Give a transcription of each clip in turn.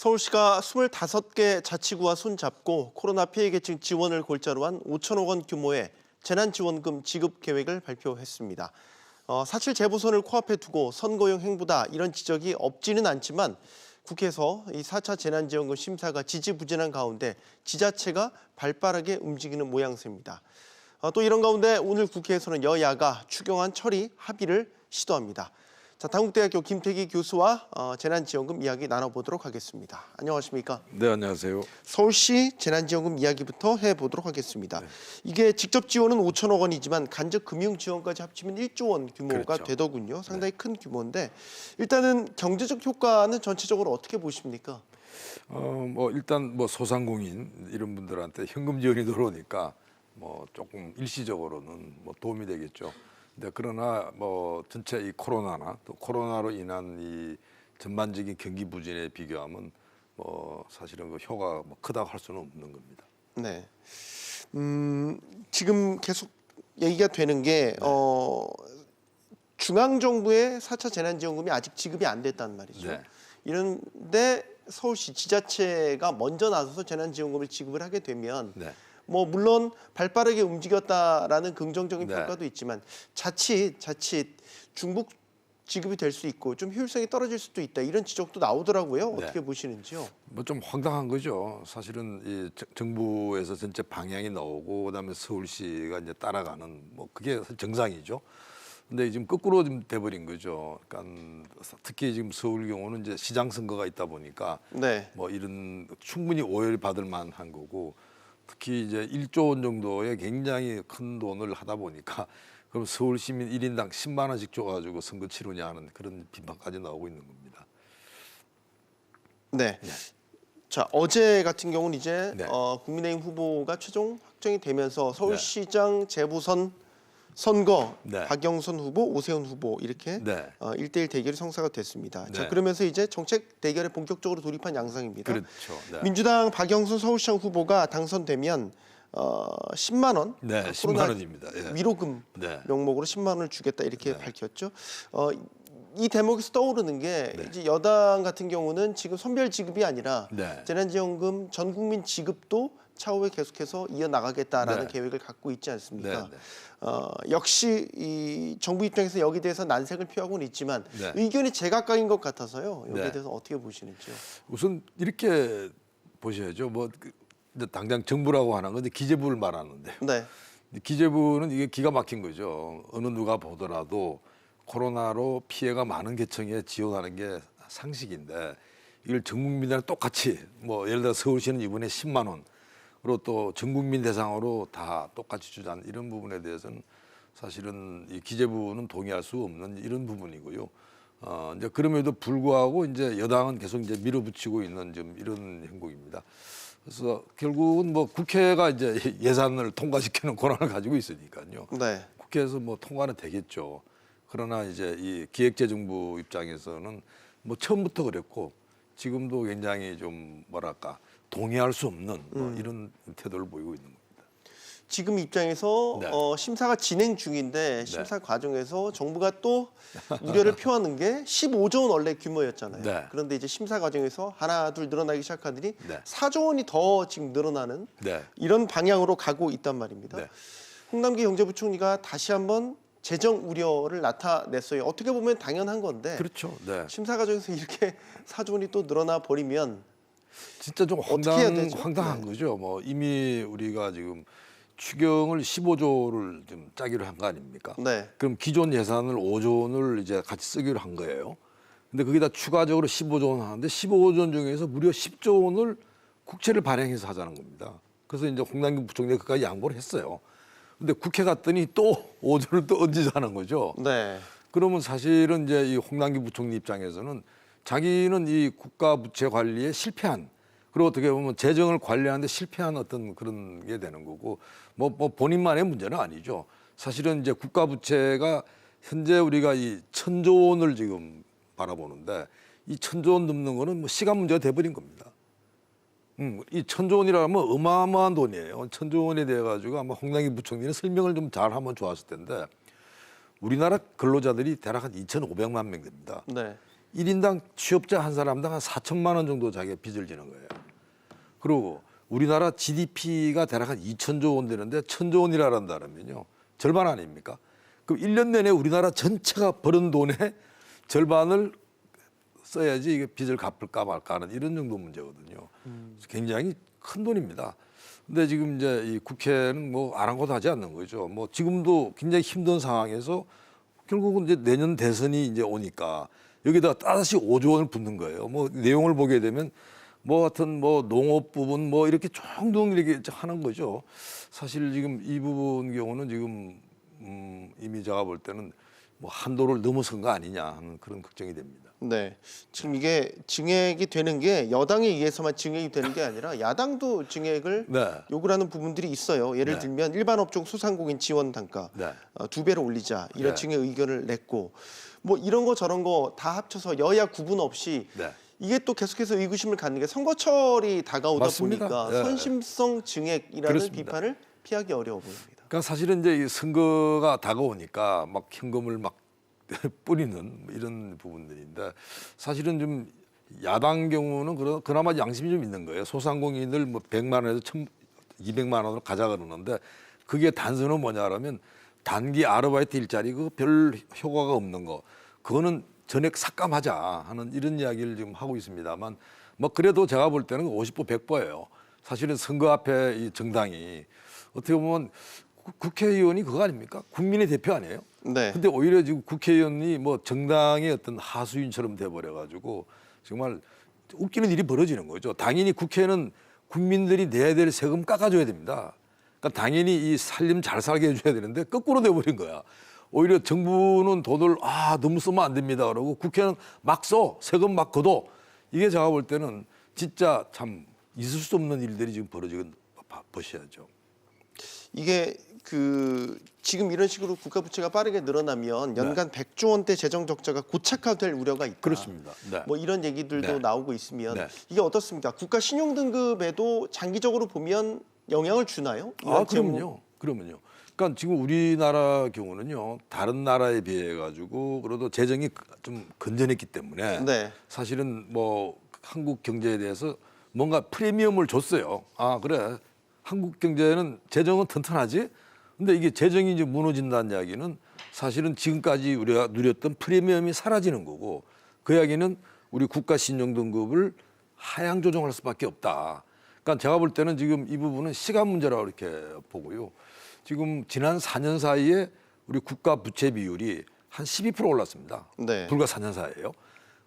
서울시가 25개 자치구와 손잡고 코로나 피해 계층 지원을 골자로 한 5천억 원 규모의 재난지원금 지급 계획을 발표했습니다. 사실 재보선을 코앞에 두고 선거용 행보다 이런 지적이 없지는 않지만 국회에서 이 4차 재난지원금 심사가 지지부진한 가운데 지자체가 발빠르게 움직이는 모양새입니다. 또 이런 가운데 오늘 국회에서는 여야가 추경안 처리 합의를 시도합니다. 자, 당국대학교 김태기 교수와 재난지원금 이야기 나눠보도록 하겠습니다. 안녕하십니까? 네, 안녕하세요. 서울시 재난지원금 이야기부터 해보도록 하겠습니다. 네. 이게 직접 지원은 5천억 원이지만 간접 금융 지원까지 합치면 1조 원 규모가 그렇죠. 되더군요. 상당히 큰 규모인데 일단은 경제적 효과는 전체적으로 어떻게 보십니까? 일단 소상공인 이런 분들한테 현금 지원이 들어오니까 조금 일시적으로는 도움이 되겠죠. 근데 그러나 전체 이 코로나나 또 코로나로 인한 이 전반적인 경기 부진에 비교하면 사실은 그 효과가 크다고 할 수는 없는 겁니다. 네. 지금 계속 얘기가 되는 게 중앙 정부의 4차 재난지원금이 아직 지급이 안 됐단 말이죠. 네. 이런데 서울시 지자체가 먼저 나서서 재난지원금을 지급을 하게 되면 네. 물론 발빠르게 움직였다라는 긍정적인 네. 평가도 있지만 자칫 중복 지급이 될 수 있고 좀 효율성이 떨어질 수도 있다 이런 지적도 나오더라고요. 네. 어떻게 보시는지요? 좀 황당한 거죠. 사실은 이 정부에서 전체 방향이 나오고 그다음에 서울시가 이제 따라가는 그게 정상이죠. 근데 지금 거꾸로 좀 돼버린 거죠. 그러니까 특히 지금 서울 경우는 이제 시장 선거가 있다 보니까 네. 이런 충분히 오해를 받을 만한 거고. 특히 이제 1조 원 정도의 굉장히 큰 돈을 하다 보니까 그럼 서울 시민 1인당 10만 원씩 줘가지고 선거 치르냐 하는 그런 비판까지 나오고 있는 겁니다. 네. 네. 자, 어제 같은 경우는 이제 네. 국민의힘 후보가 최종 확정이 되면서 서울시장 재보선 선거 네. 박영선 후보, 오세훈 후보 이렇게 네. 1대1 대결이 성사가 됐습니다. 네. 자, 그러면서 이제 정책 대결에 본격적으로 돌입한 양상입니다. 그렇죠. 네. 민주당 박영선 서울시장 후보가 당선되면 10만 원, 네, 10만 원입니다. 예. 위로금 네. 명목으로 10만 원을 주겠다 이렇게 네. 밝혔죠. 이 대목에서 떠오르는 게 네. 이제 여당 같은 경우는 지금 선별 지급이 아니라 네. 재난지원금 전 국민 지급도 차후에 계속해서 이어나가겠다라는 네. 계획을 갖고 있지 않습니까? 네. 역시 이 정부 입장에서 여기에 대해서 난색을 표하고는 있지만 네. 의견이 제각각인 것 같아서요. 여기에 네. 대해서 어떻게 보시는지요? 우선 이렇게 보셔야죠. 이제 당장 정부라고 하는 건데 기재부를 말하는데요. 네. 기재부는 이게 기가 막힌 거죠. 어느 누가 보더라도 코로나로 피해가 많은 계층에 지원하는 게 상식인데 이걸 전 국민들랑 똑같이 예를 들어 서울시는 이번에 10만 원 그리고 또 전 국민 대상으로 다 똑같이 주자는 이런 부분에 대해서는 사실은 이 기재부는 동의할 수 없는 이런 부분이고요. 이제 그럼에도 불구하고 이제 여당은 계속 이제 밀어붙이고 있는 좀 이런 행동입니다. 그래서 결국은 국회가 이제 예산을 통과시키는 권한을 가지고 있으니까요. 네. 국회에서 통과는 되겠죠. 그러나 이제 이 기획재정부 입장에서는 처음부터 그랬고 지금도 굉장히 좀 동의할 수 없는 이런 태도를 보이고 있는 겁니다. 지금 입장에서 네. 심사가 진행 중인데 심사 과정에서 정부가 또 우려를 표하는 게 15조 원 원래 규모였잖아요. 네. 그런데 이제 심사 과정에서 하나 둘 늘어나기 시작하더니 네. 4조 원이 더 지금 늘어나는 네. 이런 방향으로 가고 있단 말입니다. 네. 홍남기 경제부총리가 다시 한번 재정 우려를 나타냈어요. 어떻게 보면 당연한 건데 그렇죠. 네. 심사 과정에서 이렇게 4조 원이 또 늘어나 버리면 진짜 좀 어떻게 해야 되죠? 황당한 네. 거죠. 이미 우리가 지금 추경을 15조를 좀 짜기로 한 거 아닙니까? 네. 그럼 기존 예산을 5조 원을 이제 같이 쓰기로 한 거예요. 근데 거기다 추가적으로 15조 원 하는데 15조 원 중에서 무려 10조 원을 국채를 발행해서 하자는 겁니다. 그래서 이제 홍남기 부총리가 그까지 양보를 했어요. 근데 국회 갔더니 또 5조를 또 얹으자는 거죠. 네. 그러면 사실은 이제 이 홍남기 부총리 입장에서는 자기는 이 국가 부채 관리에 실패한 그리고 어떻게 보면 재정을 관리하는데 실패한 어떤 그런 게 되는 거고 본인만의 문제는 아니죠. 사실은 이제 국가 부채가 현재 우리가 이 1,000조 원을 지금 바라보는데 이 1,000조 원 넘는 거는 시간 문제가 돼버린 겁니다. 이 1,000조 원이라면 어마어마한 돈이에요. 1,000조 원에 대해 가지고 아마 홍남기 부총리는 설명을 좀 잘하면 좋았을 텐데 우리나라 근로자들이 대략 한 2,500만 명 됩니다. 네. 1인당 취업자 한 사람당 한 4천만 원 정도 자기가 빚을 지는 거예요. 그리고 우리나라 GDP가 대략 한 2천조 원 되는데 1천조 원이라 한다면요. 절반 아닙니까? 그럼 1년 내내 우리나라 전체가 버는 돈의 절반을 써야지 이게 빚을 갚을까 말까 하는 이런 정도 문제거든요. 굉장히 큰 돈입니다. 근데 지금 이제 이 국회는 뭐 아랑곳하지 않는 거죠. 뭐 지금도 굉장히 힘든 상황에서 결국은 이제 내년 대선이 이제 오니까 여기다가 또다시 5조 원을 붓는 거예요. 뭐 내용을 보게 되면 뭐 같은 뭐 농업 부분 뭐 이렇게 종종 이렇게 하는 거죠. 사실 지금 이 부분 경우는 지금 이미 제가 볼 때는 뭐 한도를 넘어선 거 아니냐 하는 그런 걱정이 됩니다. 네, 지금 이게 증액이 되는 게 여당에 의해서만 증액이 되는 게 아니라 야당도 증액을 네. 요구를 하는 부분들이 있어요. 예를 네. 들면 일반 업종 소상공인 지원 단가 네. 2배로 올리자 이런 네. 증액 의견을 냈고 뭐 이런 거 저런 거 다 합쳐서 여야 구분 없이 네. 이게 또 계속해서 의구심을 갖는 게 선거철이 다가오다 맞습니다. 보니까 네. 선심성 증액이라는 그렇습니다. 비판을 피하기 어려워 보입니다. 그러니까 사실은 이제 이 선거가 다가오니까 막 현금을 막 뿌리는 이런 부분들인데 사실은 좀 야당 경우는 그나마 양심이 좀 있는 거예요. 소상공인을 뭐 100만 원에서 200만 원으로 가자 그러는데 그게 단서는 뭐냐라면 단기 아르바이트 일자리 그 별 효과가 없는 거 그거는 전액 삭감하자 하는 이런 이야기를 지금 하고 있습니다만 뭐 그래도 제가 볼 때는 50% 100%예요. 사실은 선거 앞에 이 정당이 어떻게 보면 국회의원이 그거 아닙니까? 국민의 대표 아니에요? 네. 근데 오히려 지금 국회의원이 뭐 정당의 어떤 하수인처럼 돼버려가지고 정말 웃기는 일이 벌어지는 거죠. 당연히 국회는 국민들이 내야 될 세금 깎아줘야 됩니다. 그러니까 당연히 이 살림 잘 살게 해줘야 되는데 거꾸로 돼버린 거야. 오히려 정부는 돈을 너무 쓰면 안 됩니다. 그러고 국회는 막 써. 세금 막 걷어. 이게 제가 볼 때는 진짜 참 있을 수 없는 일들이 지금 벌어지고 보셔야죠. 이게 지금 이런 식으로 국가 부채가 빠르게 늘어나면 연간 100조 원대 재정 적자가 고착화될 우려가 있다. 그렇습니다. 네. 뭐 이런 얘기들도 네. 나오고 있으면 네. 이게 어떻습니까? 국가 신용 등급에도 장기적으로 보면 영향을 주나요? 이런 그럼요. 그러면요. 그러니까 지금 우리나라 경우는요. 다른 나라에 비해 가지고 그래도 재정이 좀 건전했기 때문에 네. 사실은 뭐 한국 경제에 대해서 뭔가 프리미엄을 줬어요. 그래. 한국 경제는 재정은 튼튼하지. 근데 이게 재정이 이제 무너진다는 이야기는 사실은 지금까지 우리가 누렸던 프리미엄이 사라지는 거고 그 이야기는 우리 국가 신용 등급을 하향 조정할 수밖에 없다. 그러니까 제가 볼 때는 지금 이 부분은 시간 문제라고 이렇게 보고요. 지금 지난 4년 사이에 우리 국가 부채 비율이 한 12% 올랐습니다. 네. 불과 4년 사이에요.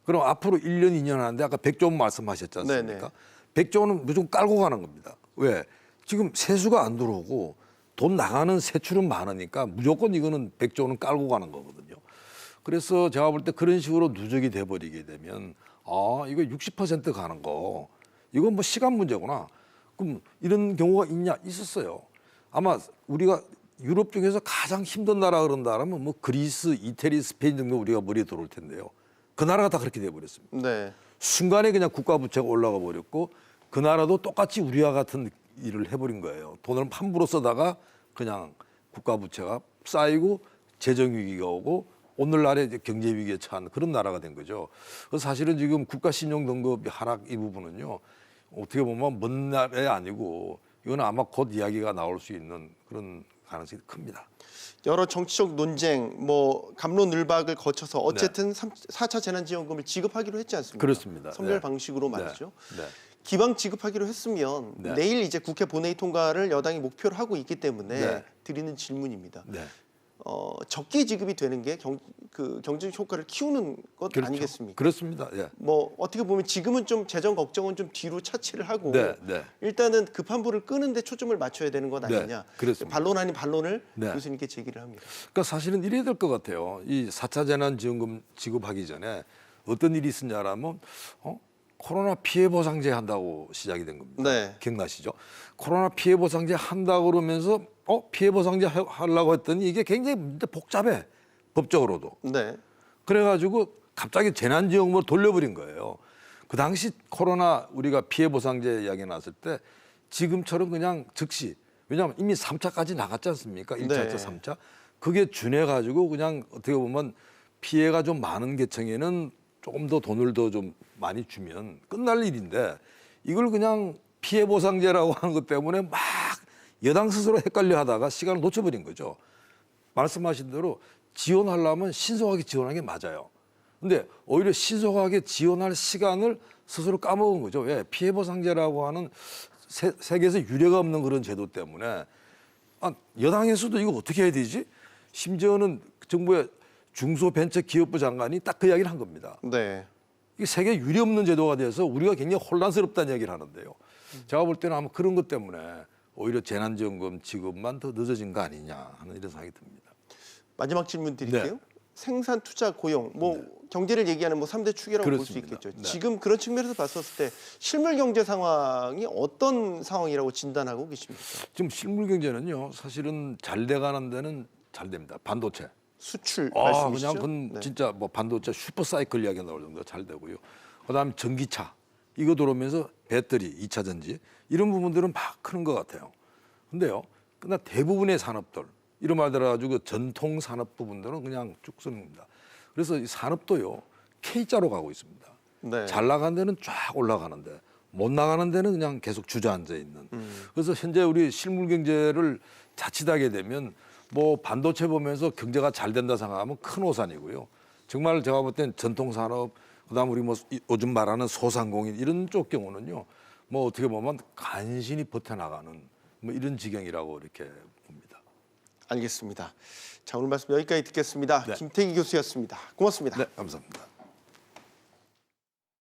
그럼 앞으로 1년, 2년 하는데 아까 100조 원 말씀하셨지 않습니까? 100조 원은 무조건 깔고 가는 겁니다. 왜? 지금 세수가 안 들어오고 돈 나가는 세출은 많으니까 무조건 이거는 100조 원은 깔고 가는 거거든요. 그래서 제가 볼 때 그런 식으로 누적이 돼버리게 되면 이거 60% 가는 거 이건 뭐 시간 문제구나. 그럼 이런 경우가 있었어요. 아마 우리가 유럽 중에서 가장 힘든 나라 그런다면 뭐 그리스, 이태리, 스페인 정도 우리가 머리에 들어올 텐데요. 그 나라가 다 그렇게 돼버렸습니다. 네. 순간에 그냥 국가 부채가 올라가 버렸고 그 나라도 똑같이 우리와 같은 일을 해버린 거예요. 돈을 함부로 쓰다가 그냥 국가 부채가 쌓이고 재정 위기가 오고 오늘날의 이제 경제 위기에 처한 그런 나라가 된 거죠. 그래서 사실은 지금 국가 신용 등급 하락 이 부분은요. 어떻게 보면 먼 날이 아니고 이거는 아마 곧 이야기가 나올 수 있는 그런 가능성이 큽니다. 여러 정치적 논쟁, 뭐 갑론을박을 거쳐서 어쨌든 4차 재난지원금을 지급하기로 했지 않습니까? 그렇습니다. 선별 네. 방식으로 말이죠. 네. 기왕 지급하기로 했으면 네. 내일 이제 국회 본회의 통과를 여당이 목표로 하고 있기 때문에 네. 드리는 질문입니다. 네. 적게 지급이 되는 게 경제적 효과를 키우는 것 그렇죠. 아니겠습니까? 그렇습니다. 예. 뭐 어떻게 보면 지금은 좀 재정 걱정은 좀 뒤로 차치를 하고 네. 네. 일단은 급한 불을 끄는데 초점을 맞춰야 되는 것 네, 아니냐. 그렇습니다. 반론 아닌 반론을 네. 교수님께 제기를 합니다. 그러니까 사실은 이래야 될 것 같아요. 이 4차 재난지원금 지급하기 전에 어떤 일이 있었냐라면 코로나 피해 보상제 한다고 시작이 된 겁니다. 네. 기억나시죠? 코로나 피해 보상제 한다고 그러면서 피해 보상제 하려고 했더니 이게 굉장히 복잡해. 법적으로도. 네. 그래가지고 갑자기 재난지원금으로 돌려버린 거예요. 그 당시 코로나 우리가 피해 보상제 이야기 나왔을 때 지금처럼 그냥 즉시 왜냐하면 이미 3차까지 나갔지 않습니까? 1차부터 네. 3차. 그게 준해가지고 그냥 어떻게 보면 피해가 좀 많은 계층에는 조금 더 돈을 더 좀 많이 주면 끝날 일인데 이걸 그냥 피해 보상제라고 하는 것 때문에 막 여당 스스로 헷갈려 하다가 시간을 놓쳐버린 거죠. 말씀하신 대로 지원하려면 신속하게 지원하는 게 맞아요. 근데 오히려 신속하게 지원할 시간을 스스로 까먹은 거죠. 왜? 피해 보상제라고 하는 세계에서 유례가 없는 그런 제도 때문에 여당에서도 이거 어떻게 해야 되지? 심지어는 정부의 중소벤처기업부 장관이 딱 그 이야기를 한 겁니다. 네. 이게 세계 유례 없는 제도가 돼서 우리가 굉장히 혼란스럽다는 얘기를 하는데요. 제가 볼 때는 아마 그런 것 때문에 오히려 재난지원금 지급만 더 늦어진 거 아니냐 하는 이런 생각이 듭니다. 마지막 질문 드릴게요. 네. 생산, 투자, 고용, 경제를 얘기하는 3대 축이라고 볼 수 그렇습니다. 있겠죠. 네. 지금 그런 측면에서 봤었을 때 실물 경제 상황이 어떤 상황이라고 진단하고 계십니까? 지금 실물 경제는요, 사실은 잘 돼가는 데는 잘 됩니다. 반도체. 수출 말씀이시죠? 그냥 그건 네. 진짜 뭐 반도체 슈퍼 사이클 이야기 나올 정도 잘 되고요. 그다음 전기차 이거 들어오면서 배터리, 2차 전지 이런 부분들은 막 크는 것 같아요. 근데요, 그러나 대부분의 산업들 이런 말 들어가지고 전통 산업 부분들은 그냥 쭉 쓰는 겁니다. 그래서 이 산업도요 K자로 가고 있습니다. 네. 잘 나가는 데는 쫙 올라가는데 못 나가는 데는 그냥 계속 주저앉아 있는. 그래서 현재 우리 실물 경제를 자칫하게 되면 뭐 반도체 보면서 경제가 잘 된다 생각하면 큰 오산이고요. 정말 제가 볼 땐 전통 산업 그다음 우리 뭐 요즘 말하는 소상공인 이런 쪽 경우는요. 뭐 어떻게 보면 간신히 버텨나가는 뭐 이런 지경이라고 이렇게 봅니다. 알겠습니다. 자, 오늘 말씀 여기까지 듣겠습니다. 네. 김태기 교수였습니다. 고맙습니다. 네, 감사합니다.